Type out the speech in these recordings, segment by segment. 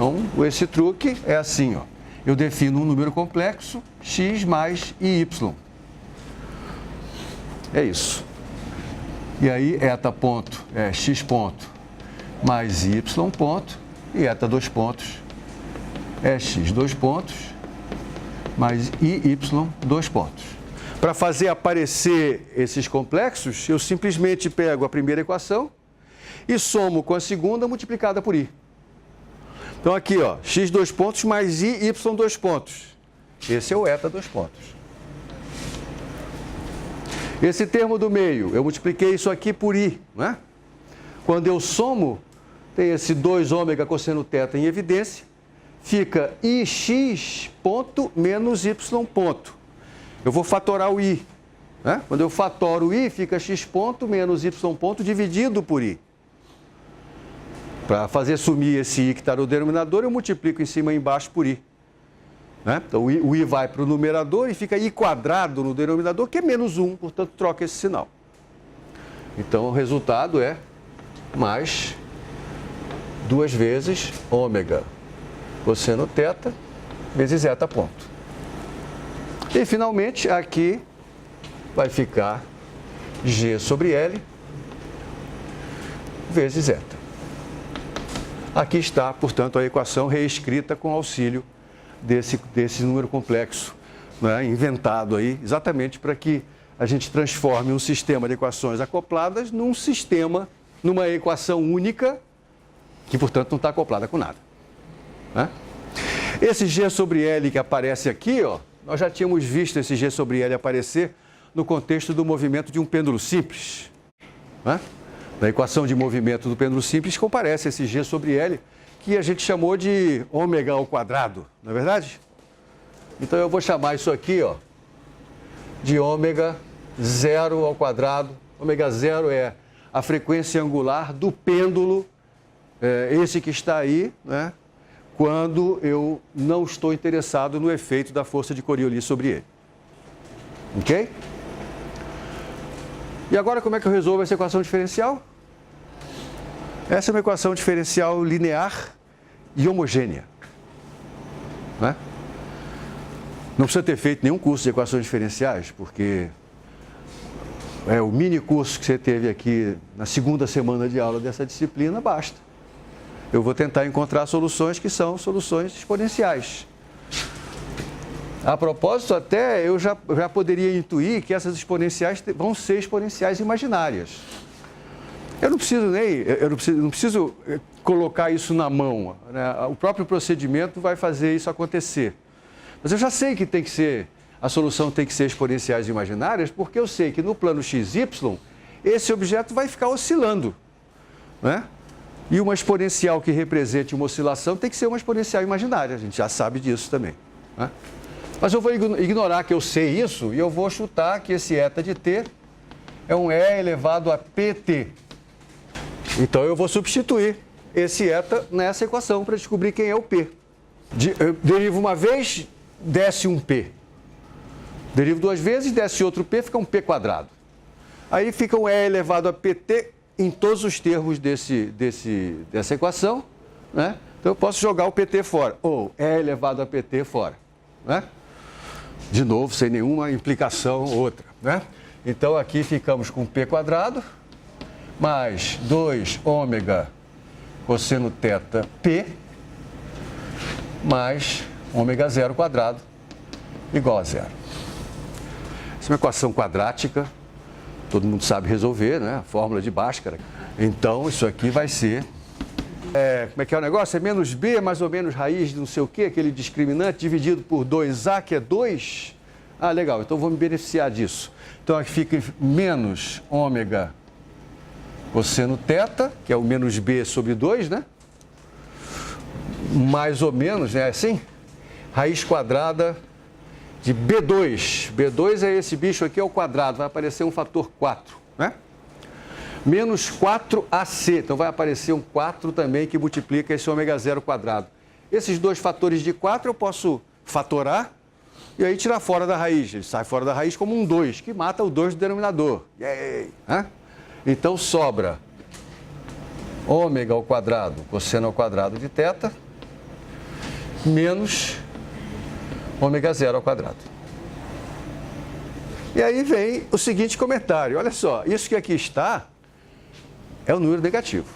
Então, esse truque é assim, ó. Eu defino um número complexo, x mais iy. É isso. E aí, eta ponto é x ponto mais y ponto, e eta dois pontos é x dois pontos mais iy dois pontos. Para fazer aparecer esses complexos, eu simplesmente pego a primeira equação e somo com a segunda multiplicada por i. Então aqui, ó, x dois pontos mais iy dois pontos. Esse é o eta dois pontos. Esse termo do meio, eu multipliquei isso aqui por i, né? Quando eu somo, tem esse 2 ômega cosseno θ em evidência, fica ix ponto menos y ponto. Eu vou fatorar o i, né? Quando eu fatoro o i, fica x ponto menos y ponto dividido por i. Para fazer sumir esse i que está no denominador, eu multiplico em cima e embaixo por i. Né? Então, o i vai para o numerador e fica i quadrado no denominador, que é menos 1, portanto, troca esse sinal. Então, o resultado é mais 2 vezes ômega cosseno θ vezes eta ponto. E, finalmente, aqui vai ficar g sobre L vezes eta. Aqui está, portanto, a equação reescrita com auxílio desse número complexo, né, inventado aí, exatamente para que a gente transforme um sistema de equações acopladas num sistema, numa equação única, que, portanto, não está acoplada com nada. Né? Esse G sobre L que aparece aqui, ó, nós já tínhamos visto esse G sobre L aparecer no contexto do movimento de um pêndulo simples. Né? Na equação de movimento do pêndulo simples comparece esse G sobre L, que a gente chamou de ômega ao quadrado, não é verdade? Então eu vou chamar isso aqui, ó, de ômega zero ao quadrado. Ômega zero é a frequência angular do pêndulo, esse que está aí, né, quando eu não estou interessado no efeito da força de Coriolis sobre ele. Ok? E agora como é que eu resolvo essa equação diferencial? Essa é uma equação diferencial linear e homogênea. Né? Não precisa ter feito nenhum curso de equações diferenciais, porque o mini curso que você teve aqui na segunda semana de aula dessa disciplina, basta. Eu vou tentar encontrar soluções que são soluções exponenciais. A propósito, até eu já poderia intuir que essas exponenciais vão ser exponenciais imaginárias. Eu não preciso colocar isso na mão, né? O próprio procedimento vai fazer isso acontecer. Mas eu já sei que a solução tem que ser exponenciais imaginárias, porque eu sei que no plano XY, esse objeto vai ficar oscilando. Né? E uma exponencial que represente uma oscilação tem que ser uma exponencial imaginária, a gente já sabe disso também. Né? Mas eu vou ignorar que eu sei isso e eu vou chutar que esse eta de t é um e elevado a pt. Então, eu vou substituir esse eta nessa equação para descobrir quem é o p. Eu derivo uma vez, desce um p. Derivo duas vezes, desce outro p, fica um p quadrado. Aí fica um e elevado a pt em todos os termos dessa equação. Né? Então, eu posso jogar o pt fora, ou e elevado a pt fora. Né? De novo, sem nenhuma implicação outra. Né? Então, aqui ficamos com p quadrado mais 2 ômega cosseno θ p mais ômega zero quadrado igual a zero. Essa é uma equação quadrática, todo mundo sabe resolver, né? A fórmula de Bhaskara. Então, isso aqui vai ser... como é que é o negócio? É menos b mais ou menos raiz de não sei o quê, aquele discriminante, dividido por 2a, que é 2. Ah, legal, então vou me beneficiar disso. Então, aqui fica menos ômega cosseno θ, que é o menos b sobre 2, né? Mais ou menos, né? Assim? Raiz quadrada de B2. B2 é esse bicho aqui ao quadrado, vai aparecer um fator 4, né? Menos 4AC, então vai aparecer um 4 também que multiplica esse ômega zero quadrado. Esses dois fatores de 4 eu posso fatorar e aí tirar fora da raiz. Ele sai fora da raiz como um 2, que mata o 2 do denominador. Yay! Hã? Então, sobra ômega ao quadrado, cosseno ao quadrado de θ, menos ômega zero ao quadrado. E aí vem o seguinte comentário, olha só, isso que aqui está é o número negativo.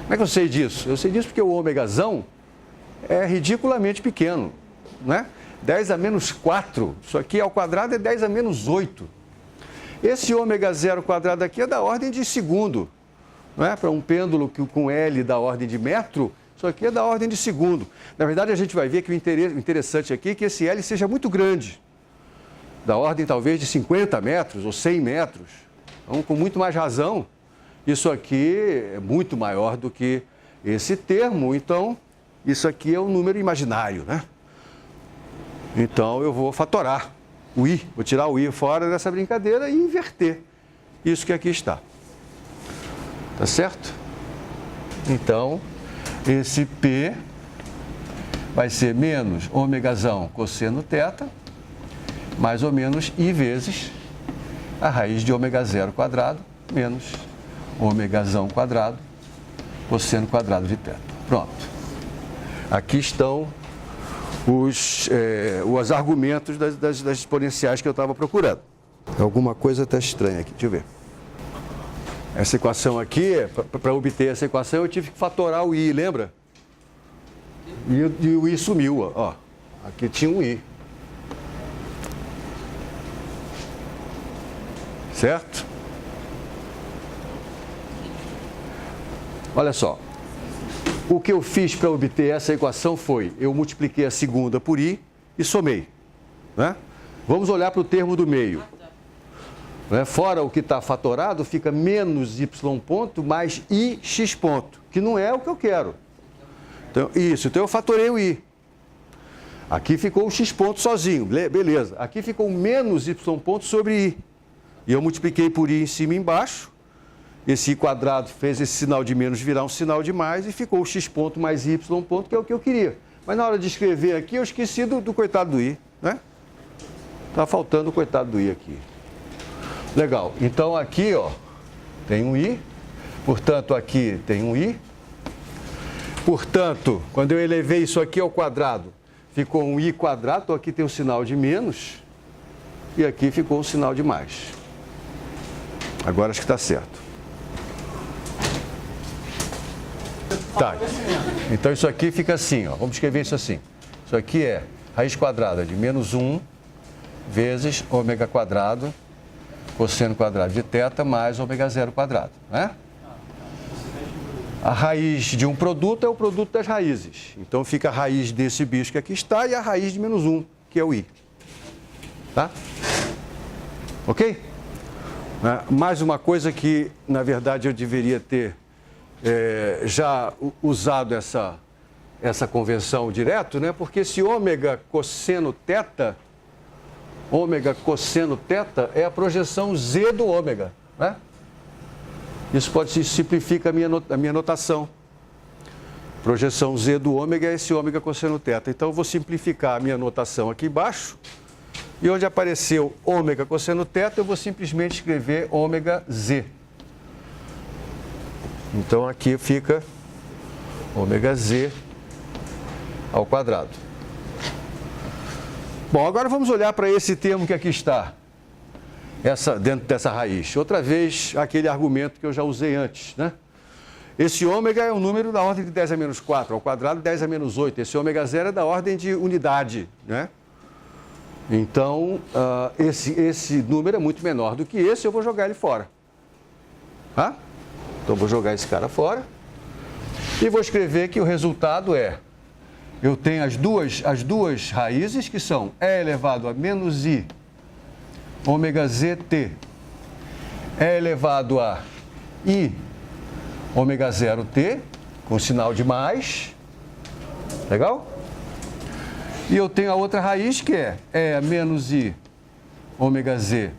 Como é que eu sei disso? Eu sei disso porque o ômegazão é ridiculamente pequeno, né? 10 a menos 4, isso aqui ao quadrado é 10 a menos 8. Esse ômega zero quadrado aqui é da ordem de segundo, não é? Para um pêndulo com L da ordem de metro, isso aqui é da ordem de segundo. Na verdade, a gente vai ver que o interessante aqui é que esse L seja muito grande, da ordem talvez de 50 metros ou 100 metros. Então, com muito mais razão, isso aqui é muito maior do que esse termo, então isso aqui é um número imaginário, né? Então eu vou fatorar o i, vou tirar o i fora dessa brincadeira e inverter isso que aqui está. Tá certo? Então, esse P vai ser menos ômegazão cosseno θ, mais ou menos i vezes a raiz de ômega zero quadrado menos ômegazão quadrado cosseno quadrado de θ. Pronto. Aqui estão os argumentos das exponenciais que eu estava procurando. Alguma coisa está estranha aqui, deixa eu ver. Essa equação aqui, para obter essa equação, eu tive que fatorar o i, lembra? E o i sumiu, ó. Aqui tinha um i. Certo? Olha só. O que eu fiz para obter essa equação foi, eu multipliquei a segunda por i e somei, né? Vamos olhar para o termo do meio. Né? Fora o que está fatorado, fica menos y ponto mais ix ponto, que não é o que eu quero. Então, então eu fatorei o i. Aqui ficou o x ponto sozinho, beleza. Aqui ficou menos y ponto sobre i. E eu multipliquei por i em cima e embaixo. Esse i quadrado fez esse sinal de menos virar um sinal de mais e ficou o x ponto mais y ponto, que é o que eu queria. Mas na hora de escrever aqui, eu esqueci do coitado do i, né? Tá faltando o coitado do i aqui. Legal. Então aqui, ó, tem um i. Portanto, aqui tem um i. Portanto, quando eu elevei isso aqui ao quadrado, ficou um i quadrado. Então aqui tem um sinal de menos e aqui ficou um sinal de mais. Agora acho que está certo. Tá, então isso aqui fica assim, ó. Vamos escrever isso assim. Isso aqui é raiz quadrada de menos 1 vezes ômega quadrado cosseno quadrado de θ mais ômega zero quadrado, né? A raiz de um produto é o produto das raízes. Então fica a raiz desse bicho que aqui está e a raiz de menos 1, que é o i. Tá? Ok? Mais uma coisa que, na verdade, eu deveria ter já usado essa convenção direto, né? Porque esse ômega cosseno θ é a projeção z do ômega, né? Isso simplifica a minha notação. Projeção z do ômega é esse ômega cosseno θ. Então eu vou simplificar a minha notação aqui embaixo. E onde apareceu ômega cosseno θ, eu vou simplesmente escrever ômega z. Então aqui fica ômega z ao quadrado. Bom, agora vamos olhar para esse termo que aqui está, dentro dessa raiz. Outra vez, aquele argumento que eu já usei antes, né? Esse ômega é um número da ordem de 10 a menos 4, ao quadrado 10 a menos 8. Esse ômega zero é da ordem de unidade, né? Então, esse número é muito menor do que esse, eu vou jogar ele fora. Tá? Então, vou jogar esse cara fora e vou escrever que o resultado é, eu tenho as duas raízes, que são e elevado a menos i ômega zt e elevado a i ômega zero t, com sinal de mais. Legal? E eu tenho a outra raiz que é e menos i ômega z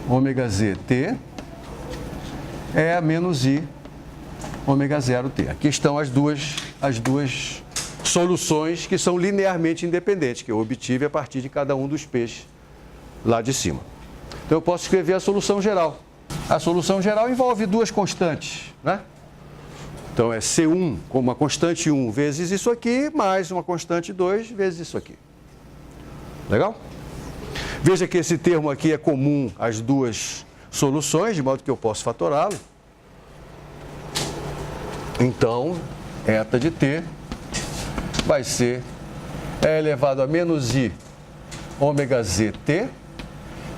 zt é menos i ômega zero t. Aqui estão as duas soluções que são linearmente independentes, que eu obtive a partir de cada um dos p's lá de cima. Então eu posso escrever a solução geral. A solução geral envolve duas constantes, né? Então, é C1 como uma constante 1 vezes isso aqui, mais uma constante 2 vezes isso aqui. Legal? Veja que esse termo aqui é comum às duas soluções, de modo que eu posso fatorá-lo. Então, eta de t vai ser e elevado a menos i ômega zt,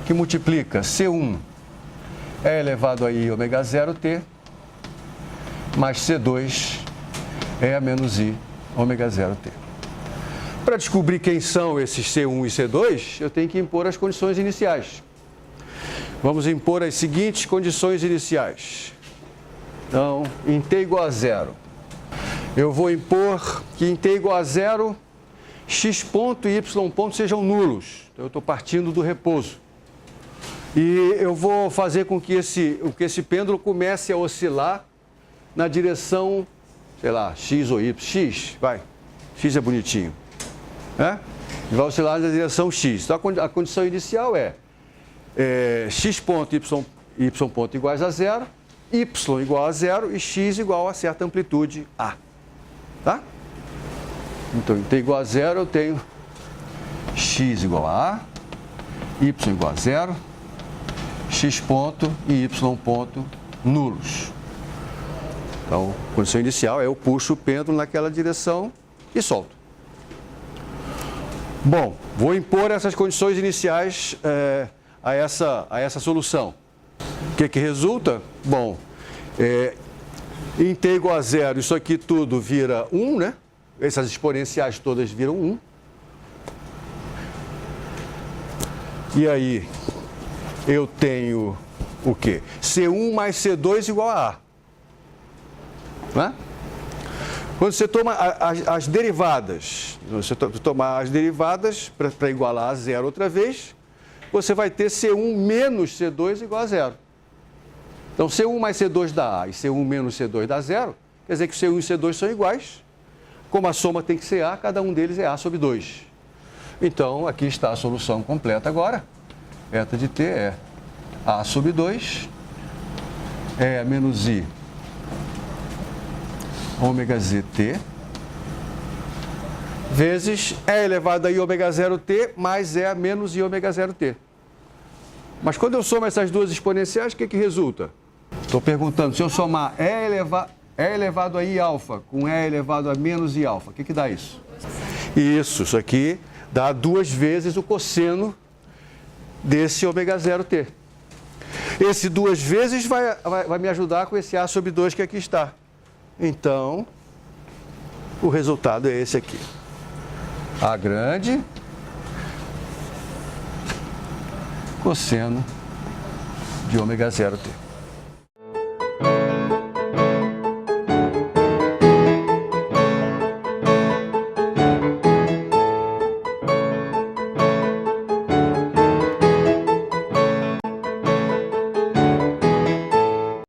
que multiplica C1 e elevado a i ômega 0t, mais C2 e a menos i ômega 0t. Para descobrir quem são esses C1 e C2, eu tenho que impor as condições iniciais. Vamos impor as seguintes condições iniciais. Então, em t igual a 0, eu vou impor que em t igual a 0, x ponto e y ponto sejam nulos. Então, eu estou partindo do repouso. E eu vou fazer com que esse pêndulo comece a oscilar na direção, sei lá, x ou y. X, vai. X é bonitinho. E vai oscilar na direção x. Então, a condição inicial é x ponto e y ponto iguais a 0, y igual a 0 e x igual a certa amplitude a. Tá? Então, em t igual a 0, eu tenho x igual a a, y igual a 0, x ponto e y ponto nulos. Então, a condição inicial é eu puxo o pêndulo naquela direção e solto. Bom, vou impor essas condições iniciais a essa solução. O que resulta? Bom, em t igual a 0, isso aqui tudo vira 1, né? Essas exponenciais todas viram 1. E aí, eu tenho o quê? C1 mais C2 igual a A. Né? Quando você toma as derivadas, você tomar as derivadas para igualar a 0 outra vez, você vai ter C1 menos C2 igual a 0. Então, C1 mais C2 dá A e C1 menos C2 dá 0, quer dizer que C1 e C2 são iguais. Como a soma tem que ser A, cada um deles é A sobre 2. Então, aqui está a solução completa agora. Eta de t é A sobre 2, é menos I ômega zt, vezes E elevado a I ômega 0t, mais E menos I ômega 0t. Mas quando eu somo essas duas exponenciais, o que resulta? Estou perguntando, se eu somar E elevado a I alfa com E elevado a menos I alfa, o que dá isso? Isso aqui dá 2 vezes o cosseno desse ômega 0t. Esse 2 vezes vai me ajudar com esse A sobre 2 que aqui está. Então, o resultado é esse aqui. A grande cosseno de ômega 0t.